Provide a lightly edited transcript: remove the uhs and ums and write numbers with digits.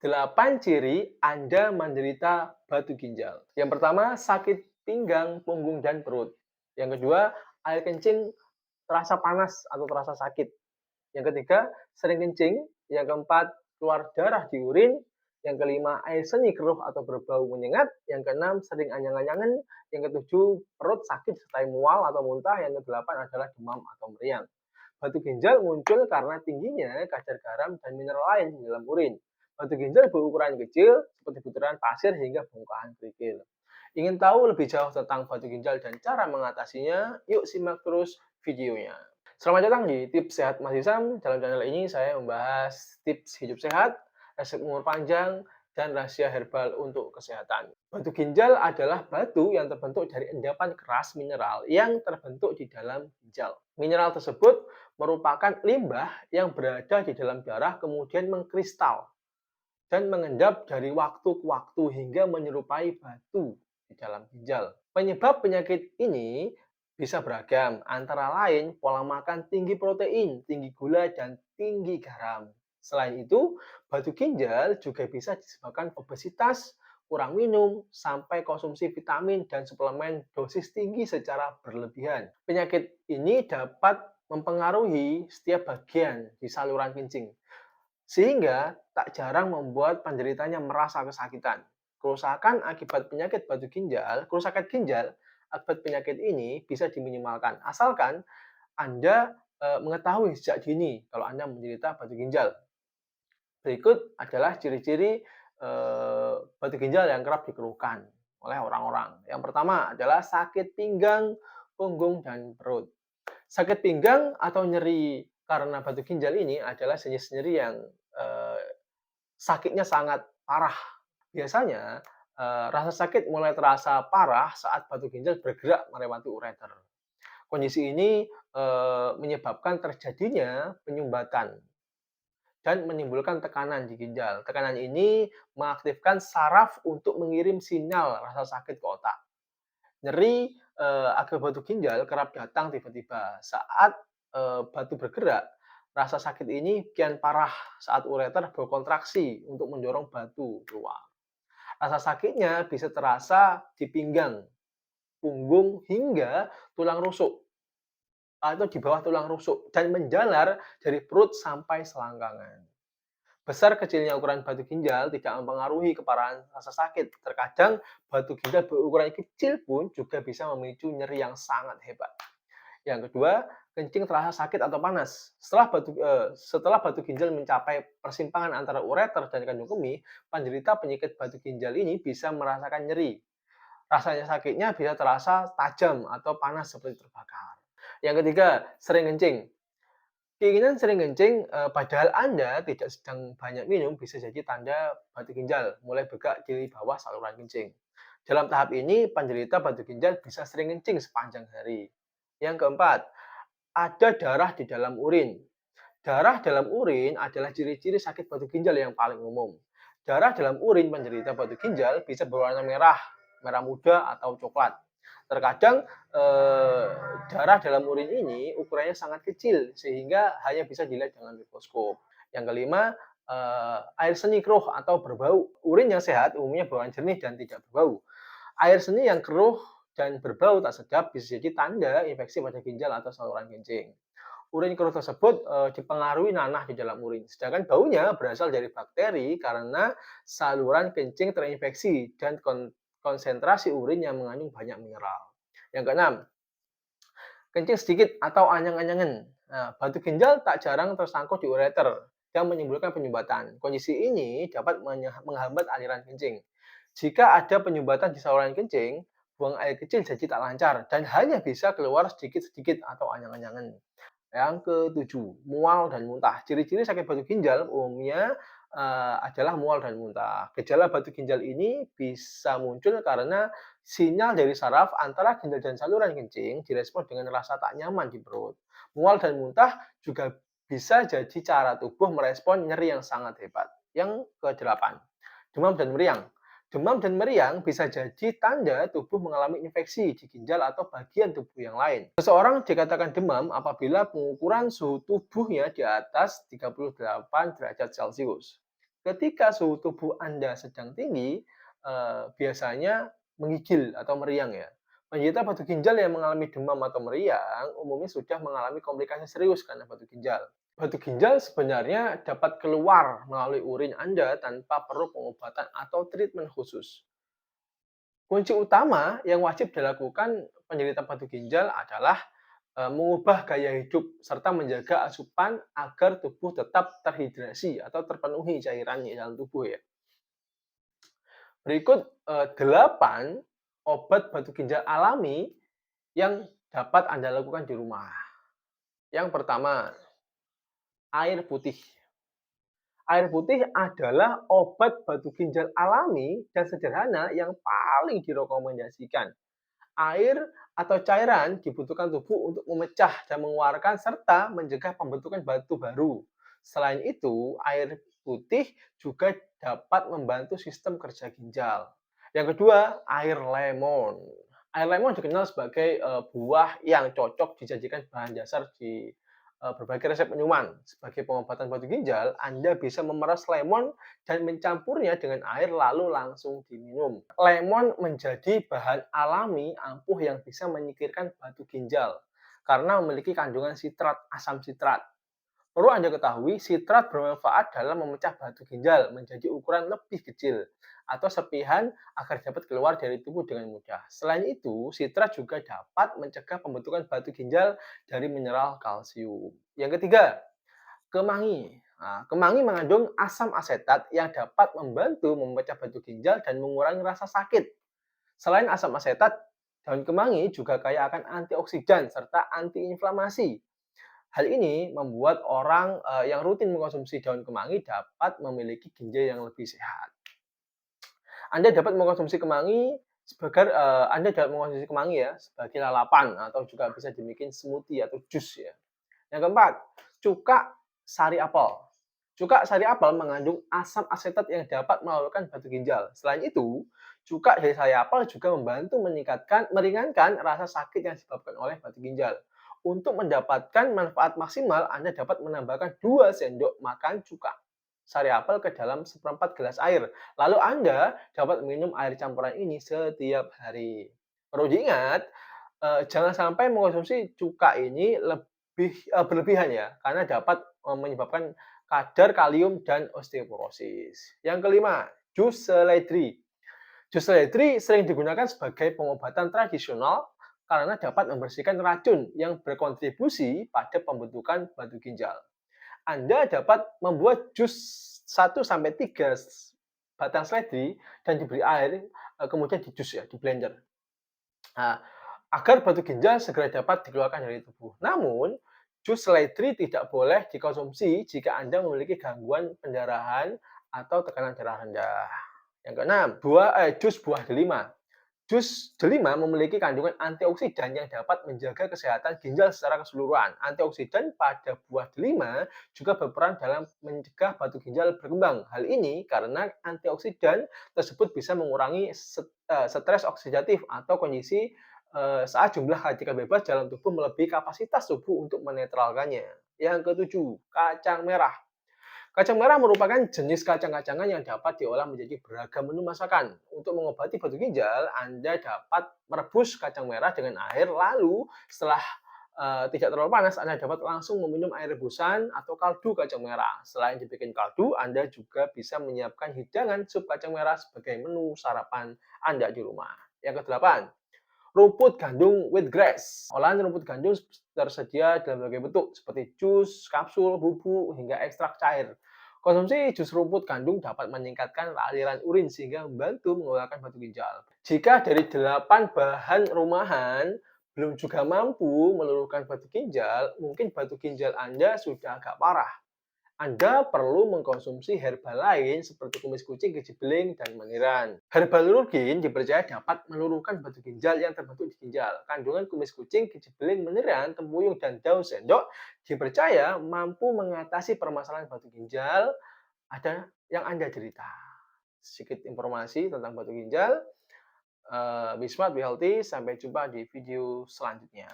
8 ciri Anda menderita batu ginjal. Yang pertama, sakit pinggang, punggung, dan perut. Yang kedua, air kencing terasa panas atau terasa sakit. Yang ketiga, sering kencing. Yang keempat, keluar darah di urin. Yang kelima, air seni keruh atau berbau menyengat. Yang keenam, sering anyang-anyangan. Yang ketujuh, perut sakit serta mual atau muntah. Yang kedelapan adalah demam atau meriang. Batu ginjal muncul karena tingginya kadar garam dan mineral lain di dalam urin. Batu ginjal berukuran kecil seperti butiran pasir hingga bongkahan kerikil. Ingin tahu lebih jauh tentang batu ginjal dan cara mengatasinya? Yuk simak terus videonya. Selamat datang di Tips Sehat Mas Isam. Dalam channel ini saya membahas tips hidup sehat, resep umur panjang, dan rahasia herbal untuk kesehatan. Batu ginjal adalah batu yang terbentuk dari endapan keras mineral yang terbentuk di dalam ginjal. Mineral tersebut merupakan limbah yang berada di dalam darah kemudian mengkristal dan mengendap dari waktu ke waktu hingga menyerupai batu di dalam ginjal. Penyebab penyakit ini bisa beragam, antara lain pola makan tinggi protein, tinggi gula, dan tinggi garam. Selain itu, batu ginjal juga bisa disebabkan obesitas, kurang minum, sampai konsumsi vitamin dan suplemen dosis tinggi secara berlebihan. Penyakit ini dapat mempengaruhi setiap bagian di saluran kencing, sehingga tak jarang membuat penderitanya merasa kesakitan. Kerusakan ginjal akibat penyakit ini bisa diminimalkan asalkan Anda mengetahui sejak dini kalau Anda menderita batu ginjal. Berikut adalah ciri-ciri batu ginjal yang kerap dikeluhkan oleh orang-orang. Yang pertama adalah sakit pinggang, punggung, dan perut. Sakit pinggang atau nyeri karena batu ginjal ini adalah jenis nyeri yang eh, sakitnya sangat parah. Biasanya rasa sakit mulai terasa parah saat batu ginjal bergerak melewati ureter. Kondisi ini menyebabkan terjadinya penyumbatan dan menimbulkan tekanan di ginjal. Tekanan ini mengaktifkan saraf untuk mengirim sinyal rasa sakit ke otak. Nyeri akibat batu ginjal kerap datang tiba-tiba saat batu bergerak. Rasa sakit ini kian parah saat ureter berkontraksi untuk mendorong batu keluar. Rasa sakitnya bisa terasa di pinggang, punggung, hingga tulang rusuk atau di bawah tulang rusuk dan menjalar dari perut sampai selangkangan. Besar kecilnya ukuran batu ginjal tidak mempengaruhi keparahan rasa sakit. Terkadang batu ginjal berukuran kecil pun juga bisa memicu nyeri yang sangat hebat. Yang kedua, kencing terasa sakit atau panas. Setelah batu ginjal mencapai persimpangan antara ureter dan kandung kemih, penderita penyakit batu ginjal ini bisa merasakan nyeri. Rasanya sakitnya bisa terasa tajam atau panas seperti terbakar. Yang ketiga, sering kencing. Keinginan sering kencing, padahal Anda tidak sedang banyak minum bisa jadi tanda batu ginjal mulai bergerak di bawah saluran kencing. Dalam tahap ini, penderita batu ginjal bisa sering kencing sepanjang hari. Yang keempat, ada darah di dalam urin. Darah dalam urin adalah ciri-ciri sakit batu ginjal yang paling umum. Darah dalam urin penderita batu ginjal bisa berwarna merah, merah muda, atau coklat. Terkadang eh, darah dalam urin ini ukurannya sangat kecil sehingga hanya bisa dilihat dengan mikroskop. Yang kelima, air seni keruh atau berbau. Urin yang sehat umumnya berwarna jernih dan tidak berbau. Air seni yang keruh dan berbau tak sedap bisa jadi tanda infeksi pada ginjal atau saluran kencing. Urin keruh tersebut dipengaruhi nanah di dalam urin, sedangkan baunya berasal dari bakteri karena saluran kencing terinfeksi dan konsentrasi urin yang mengandung banyak mineral. Yang keenam, kencing sedikit atau anyang-anyangan. Nah, batu ginjal tak jarang tersangkut di ureter yang menimbulkan penyumbatan. Kondisi ini dapat menghambat aliran kencing. Jika ada penyumbatan di saluran kencing, buang air kecil jadi tak lancar dan hanya bisa keluar sedikit-sedikit atau anyang-anyangan. Yang ketujuh, mual dan muntah. Ciri-ciri sakit batu ginjal umumnya adalah mual dan muntah. Gejala batu ginjal ini bisa muncul karena sinyal dari saraf antara ginjal dan saluran kencing direspon dengan rasa tak nyaman di perut. Mual dan muntah juga bisa jadi cara tubuh merespon nyeri yang sangat hebat. Yang kedelapan, demam dan meriang. Demam dan meriang bisa jadi tanda tubuh mengalami infeksi di ginjal atau bagian tubuh yang lain. Seseorang dikatakan demam apabila pengukuran suhu tubuhnya di atas 38 derajat Celcius. Ketika suhu tubuh Anda sedang tinggi, biasanya menggigil atau meriang ya. Penderita batu ginjal yang mengalami demam atau meriang umumnya sudah mengalami komplikasi serius karena batu ginjal. Batu ginjal sebenarnya dapat keluar melalui urin Anda tanpa perlu pengobatan atau treatment khusus. Kunci utama yang wajib dilakukan penderita batu ginjal adalah mengubah gaya hidup serta menjaga asupan agar tubuh tetap terhidrasi atau terpenuhi cairannya dalam tubuh ya. Berikut 8 obat batu ginjal alami yang dapat Anda lakukan di rumah. Yang pertama, air putih. Air putih adalah obat batu ginjal alami dan sederhana yang paling direkomendasikan. Air atau cairan dibutuhkan tubuh untuk memecah dan mengeluarkan serta mencegah pembentukan batu baru. Selain itu, air putih juga dapat membantu sistem kerja ginjal. Yang kedua, air lemon. Air lemon dikenal sebagai buah yang cocok dijadikan bahan dasar di berbagai resep minuman. Sebagai pengobatan batu ginjal, Anda bisa memeras lemon dan mencampurnya dengan air lalu langsung diminum. Lemon menjadi bahan alami ampuh yang bisa menyingkirkan batu ginjal karena memiliki kandungan sitrat, asam sitrat. Perlu Anda ketahui, sitrat bermanfaat dalam memecah batu ginjal menjadi ukuran lebih kecil atau serpihan agar dapat keluar dari tubuh dengan mudah. Selain itu, sitrat juga dapat mencegah pembentukan batu ginjal dari mineral kalsium. Yang ketiga, kemangi. Nah, kemangi mengandung asam asetat yang dapat membantu memecah batu ginjal dan mengurangi rasa sakit. Selain asam asetat, daun kemangi juga kaya akan antioksidan serta antiinflamasi. Hal ini membuat orang yang rutin mengkonsumsi daun kemangi dapat memiliki ginjal yang lebih sehat. Anda dapat mengkonsumsi kemangi sebagai Anda dapat mengkonsumsi kemangi ya sebagai lalapan atau juga bisa dibikin smoothie atau jus ya. Yang keempat, cuka sari apel. Cuka sari apel mengandung asam asetat yang dapat melakukan batu ginjal. Selain itu, cuka dari sari apel juga membantu meringankan rasa sakit yang disebabkan oleh batu ginjal. Untuk mendapatkan manfaat maksimal, Anda dapat menambahkan 2 sendok makan cuka sari apel ke dalam seperempat gelas air. Lalu Anda dapat minum air campuran ini setiap hari. Perlu diingat, jangan sampai mengkonsumsi cuka ini berlebihan ya, karena dapat menyebabkan kadar kalium dan osteoporosis. Yang kelima, jus seledri. Jus seledri sering digunakan sebagai pengobatan tradisional karena dapat membersihkan racun yang berkontribusi pada pembentukan batu ginjal. Anda dapat membuat jus 1 sampai 3 batang seledri dan diberi air, kemudian dijus ya, di-blender. Nah, agar batu ginjal segera dapat dikeluarkan dari tubuh. Namun, jus seledri tidak boleh dikonsumsi jika Anda memiliki gangguan pendarahan atau tekanan darah rendah. Yang keenam, jus buah delima. Jus delima memiliki kandungan antioksidan yang dapat menjaga kesehatan ginjal secara keseluruhan. Antioksidan pada buah delima juga berperan dalam mencegah batu ginjal berkembang. Hal ini karena antioksidan tersebut bisa mengurangi stres oksidatif atau kondisi saat jumlah radikal bebas dalam tubuh melebihi kapasitas tubuh untuk menetralkannya. Yang ketujuh, kacang merah. Kacang merah merupakan jenis kacang-kacangan yang dapat diolah menjadi beragam menu masakan. Untuk mengobati batu ginjal, Anda dapat merebus kacang merah dengan air, lalu setelah tidak terlalu panas, Anda dapat langsung meminum air rebusan atau kaldu kacang merah. Selain dibikin kaldu, Anda juga bisa menyiapkan hidangan sup kacang merah sebagai menu sarapan Anda di rumah. Yang kedelapan, rumput gandum wheatgrass. Olahan rumput gandum tersedia dalam berbagai bentuk seperti jus, kapsul, bubuk, hingga ekstrak cair. Konsumsi jus rumput gandum dapat meningkatkan aliran urin sehingga membantu mengeluarkan batu ginjal. Jika dari 8 bahan rumahan belum juga mampu meluluhkan batu ginjal, mungkin batu ginjal Anda sudah agak parah. Anda perlu mengkonsumsi herba lain seperti kumis kucing, kejibeling, dan maniran. Herba lurgin dipercaya dapat meluruhkan batu ginjal yang terbentuk di ginjal. Kandungan kumis kucing, kejibeling, maniran, tempuyung, dan daun sendok dipercaya mampu mengatasi permasalahan batu ginjal ada yang Anda derita. Sedikit informasi tentang batu ginjal. Be smart, be healthy. Sampai jumpa di video selanjutnya.